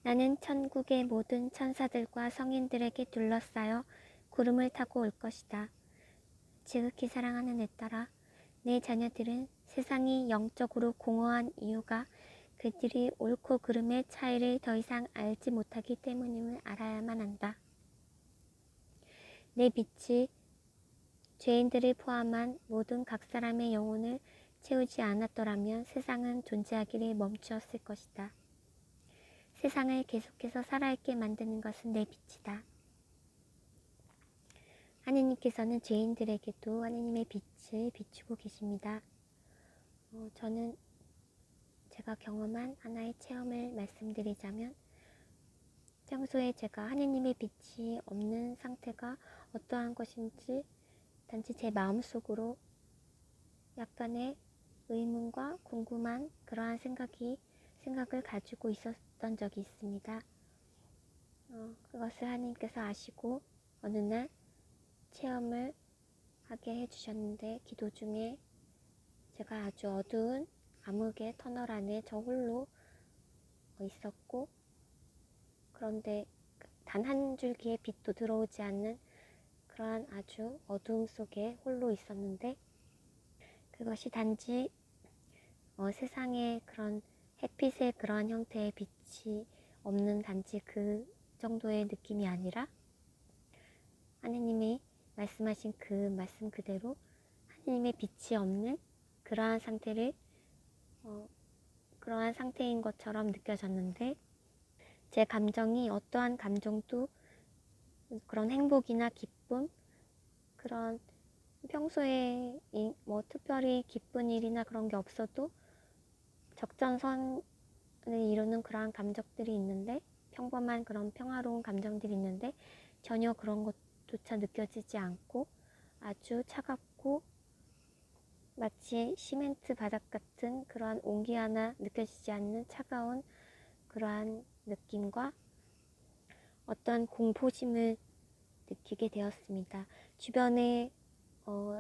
나는 천국의 모든 천사들과 성인들에게 둘러싸여 구름을 타고 올 것이다. 지극히 사랑하는 내 딸아, 내 자녀들은 세상이 영적으로 공허한 이유가 그들이 옳고 그름의 차이를 더 이상 알지 못하기 때문임을 알아야만 한다. 내 빛이 죄인들을 포함한 모든 각 사람의 영혼을 채우지 않았더라면 세상은 존재하기를 멈추었을 것이다. 세상을 계속해서 살아있게 만드는 것은 내 빛이다. 하느님께서는 죄인들에게도 하느님의 빛을 비추고 계십니다. 저는 제가 경험한 하나의 체험을 말씀드리자면, 평소에 제가 하느님의 빛이 없는 상태가 어떠한 것인지 단지 제 마음속으로 약간의 의문과 궁금한 그러한 생각을 가지고 있었던 적이 있습니다. 그것을 하느님께서 아시고 어느 날 체험을 하게 해주셨는데, 기도 중에 제가 아주 어두운 암흑의 터널 안에 저 홀로 있었고, 그런데 단 한 줄기의 빛도 들어오지 않는 그러한 아주 어두움 속에 홀로 있었는데, 그것이 단지 세상에 그런 햇빛의 그러한 형태의 빛이 없는 단지 그 정도의 느낌이 아니라, 하느님이 말씀하신 그 말씀 그대로 하느님의 빛이 없는 그러한 그러한 상태인 것처럼 느껴졌는데, 제 감정이 어떠한 감정도 그런 행복이나 기쁨, 그런 평소에 특별히 기쁜 일이나 그런 게 없어도 적정선을 이루는 그러한 감정들이 있는데, 평범한 그런 평화로운 감정들이 있는데 전혀 그런 것조차 느껴지지 않고 아주 차갑고 마치 시멘트 바닥 같은 그러한 온기 하나 느껴지지 않는 차가운 그러한 느낌과 어떤 공포심을 느끼게 되었습니다. 주변에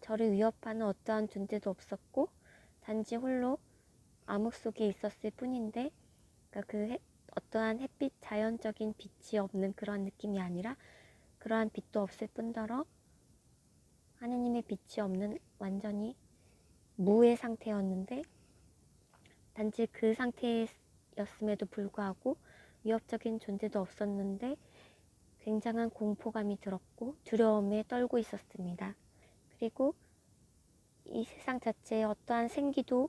저를 위협하는 어떠한 존재도 없었고 단지 홀로 암흑 속에 있었을 뿐인데, 그러니까 어떠한 햇빛, 자연적인 빛이 없는 그런 느낌이 아니라 그러한 빛도 없을 뿐더러 하느님의 빛이 없는 완전히 무의 상태였는데, 단지 그 상태였음에도 불구하고 위협적인 존재도 없었는데 굉장한 공포감이 들었고 두려움에 떨고 있었습니다. 그리고 이 세상 자체에 어떠한 생기도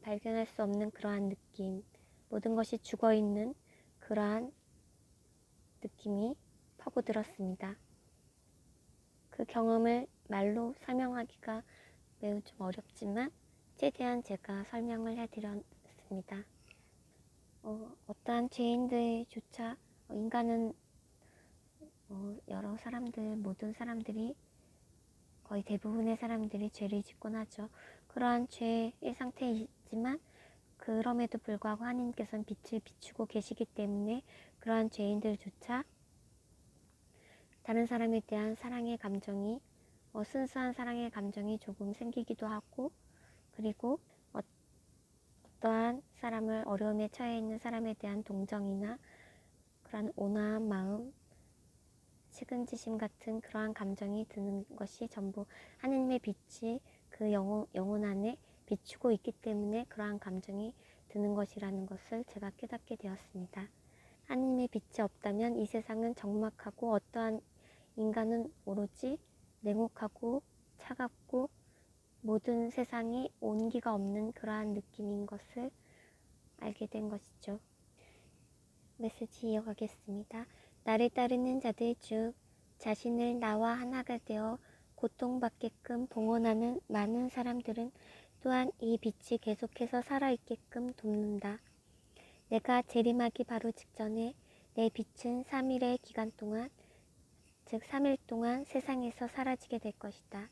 발견할 수 없는 그러한 느낌, 모든 것이 죽어있는 그러한 느낌이 파고들었습니다. 그 경험을 말로 설명하기가 매우 좀 어렵지만 최대한 제가 설명을 해드렸습니다. 어떠한 죄인들조차 인간은 여러 사람들, 모든 사람들이, 거의 대부분의 사람들이 죄를 짓곤 하죠. 그러한 죄의 상태이지만 그럼에도 불구하고 하나님께서는 빛을 비추고 계시기 때문에 그러한 죄인들조차 다른 사람에 대한 사랑의 감정이, 순수한 사랑의 감정이 조금 생기기도 하고, 그리고 어떠한 사람을, 어려움에 처해 있는 사람에 대한 동정이나 그러한 온화한 마음, 측은지심 같은 그러한 감정이 드는 것이 전부 하느님의 빛이 그 영혼 안에 비추고 있기 때문에 그러한 감정이 드는 것이라는 것을 제가 깨닫게 되었습니다. 하느님의 빛이 없다면 이 세상은 적막하고 어떠한 인간은 오로지 냉혹하고 차갑고 모든 세상이 온기가 없는 그러한 느낌인 것을 알게 된 것이죠. 메시지 이어가겠습니다. 나를 따르는 자들 중 자신을 나와 하나가 되어 고통받게끔 봉헌하는 많은 사람들은 또한 이 빛이 계속해서 살아있게끔 돕는다. 내가 재림하기 바로 직전에 내 빛은 3일의 기간 동안, 즉 3일 동안 세상에서 사라지게 될 것이다.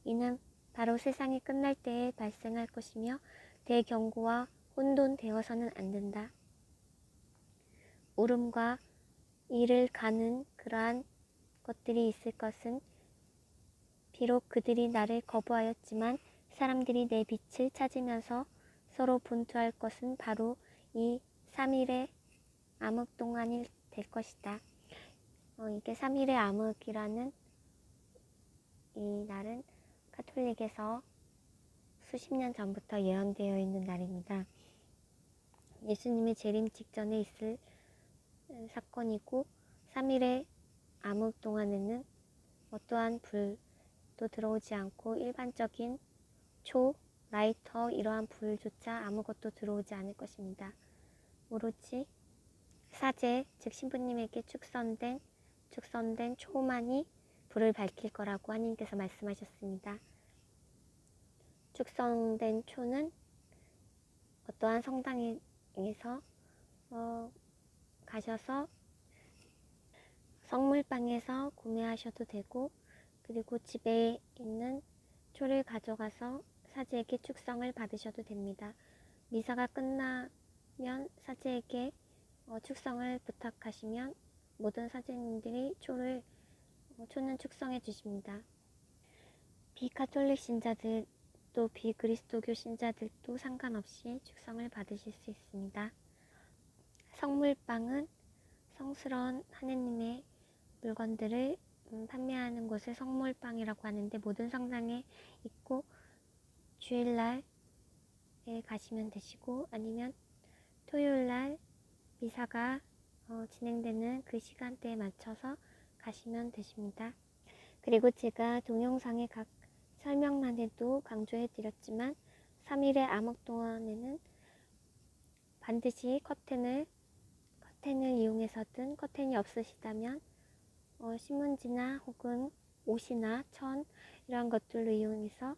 이는 바로 세상이 끝날 때에 발생할 것이며 대경고와 혼돈되어서는 안 된다. 울음과 이를 가는 그러한 것들이 있을 것은 비록 그들이 나를 거부하였지만 사람들이 내 빛을 찾으면서 서로 분투할 것은 바로 이 3일의 암흑 동안이 될 것이다. 이게 3일의 암흑이라는 이 날은 가톨릭에서 수십 년 전부터 예언되어 있는 날입니다. 예수님의 재림 직전에 있을 사건이고 3일의 암흑 동안에는 어떠한 불도 들어오지 않고 일반적인 초, 라이터 이러한 불조차 아무것도 들어오지 않을 것입니다. 오로지 사제, 즉 신부님에게 축선된 초만이 불을 밝힐 거라고 하나님께서 말씀하셨습니다. 축선된 초는 어떠한 성당에서 가셔서 성물방에서 구매하셔도 되고, 그리고 집에 있는 초를 가져가서 사제에게 축성을 받으셔도 됩니다. 미사가 끝나면 사제에게 축성을 부탁하시면 모든 사제님들이 초는 축성해 주십니다. 비카톨릭 신자들 또 비그리스도교 신자들도 상관없이 축성을 받으실 수 있습니다. 성물방은 성스러운 하느님의 물건들을 판매하는 곳을 성물방이라고 하는데, 모든 성당에 있고 주일날에 가시면 되시고, 아니면 토요일날 미사가 진행되는 그 시간대에 맞춰서 가시면 되십니다. 그리고 제가 동영상의 각 설명란에도 강조해 드렸지만 3일의 암흑 동안에는 반드시 커튼을 이용해서든, 커튼이 없으시다면 신문지나 혹은 옷이나 천 이런 것들로 이용해서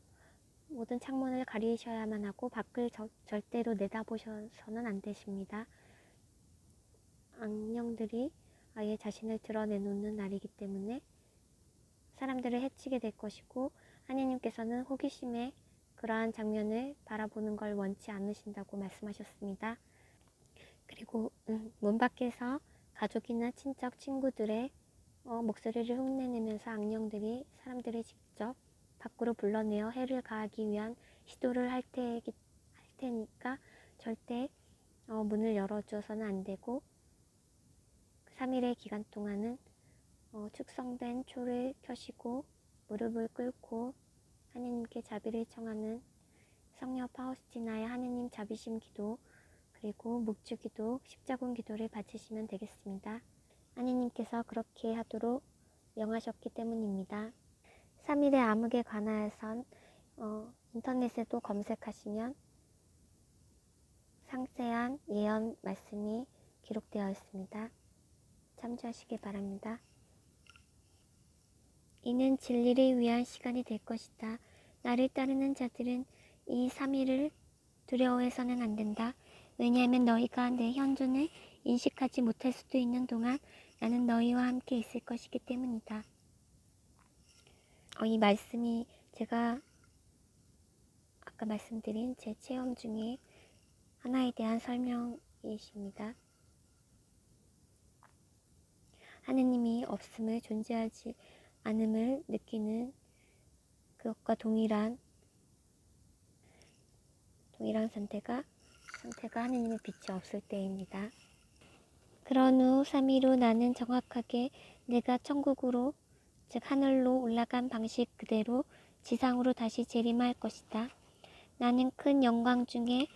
모든 창문을 가리셔야만 하고 밖을 절대로 내다보셔서는 안 되십니다. 악령들이 아예 자신을 드러내놓는 날이기 때문에 사람들을 해치게 될 것이고, 하느님께서는 호기심에 그러한 장면을 바라보는 걸 원치 않으신다고 말씀하셨습니다. 그리고 문 밖에서 가족이나 친척, 친구들의 목소리를 흉내내면서 악령들이 사람들을 직접 밖으로 불러내어 해를 가하기 위한 시도를 할 테니까 절대 문을 열어줘서는 안 되고, 3일의 기간 동안은 축성된 초를 켜시고 무릎을 꿇고 하느님께 자비를 청하는 성녀 파우스티나의 하느님 자비심 기도, 그리고 묵주기도, 십자군 기도를 바치시면 되겠습니다. 하느님께서 그렇게 하도록 명하셨기 때문입니다. 3일의 암흑에 관하여선 인터넷에도 검색하시면 상세한 예언 말씀이 기록되어 있습니다. 참조하시기 바랍니다. 이는 진리를 위한 시간이 될 것이다. 나를 따르는 자들은 이 3일을 두려워해서는 안 된다. 왜냐하면 너희가 내 현존을 인식하지 못할 수도 있는 동안 나는 너희와 함께 있을 것이기 때문이다. 이 말씀이 제가 아까 말씀드린 제 체험 중에 하나에 대한 설명이십니다. 하느님이 없음을, 존재하지 않음을 느끼는 그것과 동일한 상태가 하느님의 빛이 없을 때입니다. 그런 후 3일 후 나는 정확하게 내가 천국으로, 즉 하늘로 올라간 방식 그대로 지상으로 다시 재림할 것이다. 나는 큰 영광 중에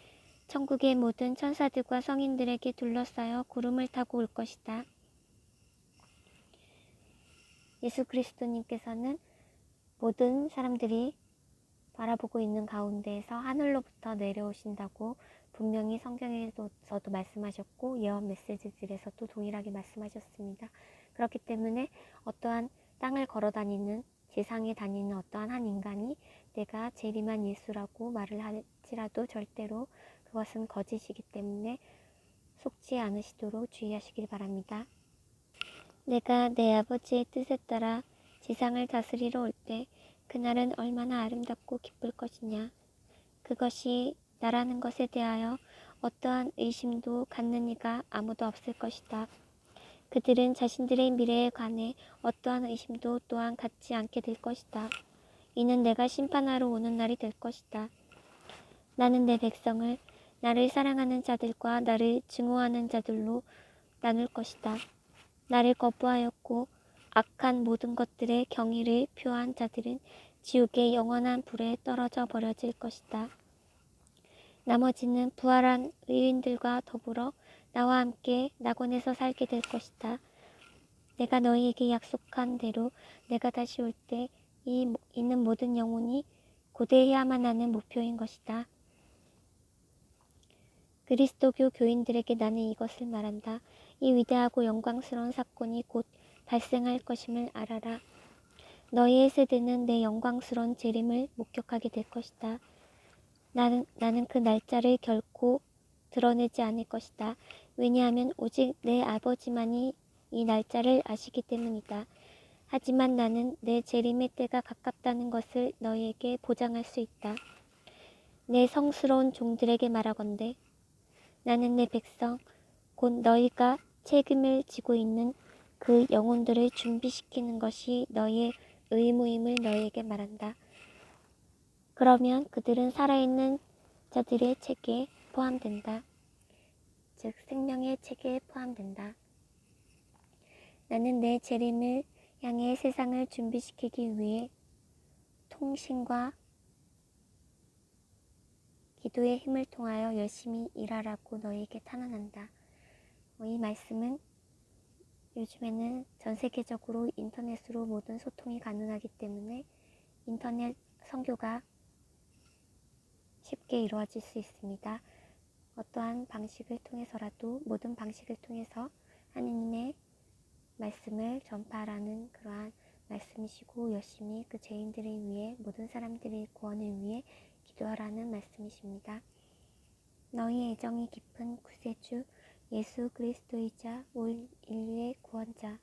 천국의 모든 천사들과 성인들에게 둘러싸여 구름을 타고 올 것이다. 예수 그리스도님께서는 모든 사람들이 바라보고 있는 가운데에서 하늘로부터 내려오신다고 분명히 성경에서도 말씀하셨고 예언 메시지들에서도 동일하게 말씀하셨습니다. 그렇기 때문에 어떠한 땅을 걸어다니는, 지상에 다니는 어떠한 한 인간이 내가 재림한 예수라고 말을 할지라도 절대로 그것은 거짓이기 때문에 속지 않으시도록 주의하시길 바랍니다. 내가 내 아버지의 뜻에 따라 지상을 다스리러 올 때 그날은 얼마나 아름답고 기쁠 것이냐. 그것이 나라는 것에 대하여 어떠한 의심도 갖는 이가 아무도 없을 것이다. 그들은 자신들의 미래에 관해 어떠한 의심도 또한 갖지 않게 될 것이다. 이는 내가 심판하러 오는 날이 될 것이다. 나는 내 백성을 나를 사랑하는 자들과 나를 증오하는 자들로 나눌 것이다. 나를 거부하였고 악한 모든 것들의 경의를 표한 자들은 지옥의 영원한 불에 떨어져 버려질 것이다. 나머지는 부활한 의인들과 더불어 나와 함께 낙원에서 살게 될 것이다. 내가 너희에게 약속한 대로 내가 다시 올 때 있는 모든 영혼이 고대해야만 하는 목표인 것이다. 그리스도교 교인들에게 나는 이것을 말한다. 이 위대하고 영광스러운 사건이 곧 발생할 것임을 알아라. 너희의 세대는 내 영광스러운 재림을 목격하게 될 것이다. 나는 그 날짜를 결코 드러내지 않을 것이다. 왜냐하면 오직 내 아버지만이 이 날짜를 아시기 때문이다. 하지만 나는 내 재림의 때가 가깝다는 것을 너희에게 보장할 수 있다. 내 성스러운 종들에게 말하건대 나는 내 백성 곧 너희가 책임을 지고 있는 그 영혼들을 준비시키는 것이 너희의 의무임을 너희에게 말한다. 그러면 그들은 살아있는 자들의 책에 포함된다. 즉 생명의 책에 포함된다. 나는 내 재림을 향해 세상을 준비시키기 위해 통신과 기도의 힘을 통하여 열심히 일하라고 너희에게 탄원한다. 이 말씀은 요즘에는 전 세계적으로 인터넷으로 모든 소통이 가능하기 때문에 인터넷 선교가 쉽게 이루어질 수 있습니다. 어떠한 방식을 통해서라도 모든 방식을 통해서 하느님의 말씀을 전파하라는 그러한 말씀이시고 열심히 그 죄인들을 위해 모든 사람들의 구원을 위해 기도하라는 말씀이십니다. 너희의 애정이 깊은 구세주 예수 그리스도이자 온 인류의 구원자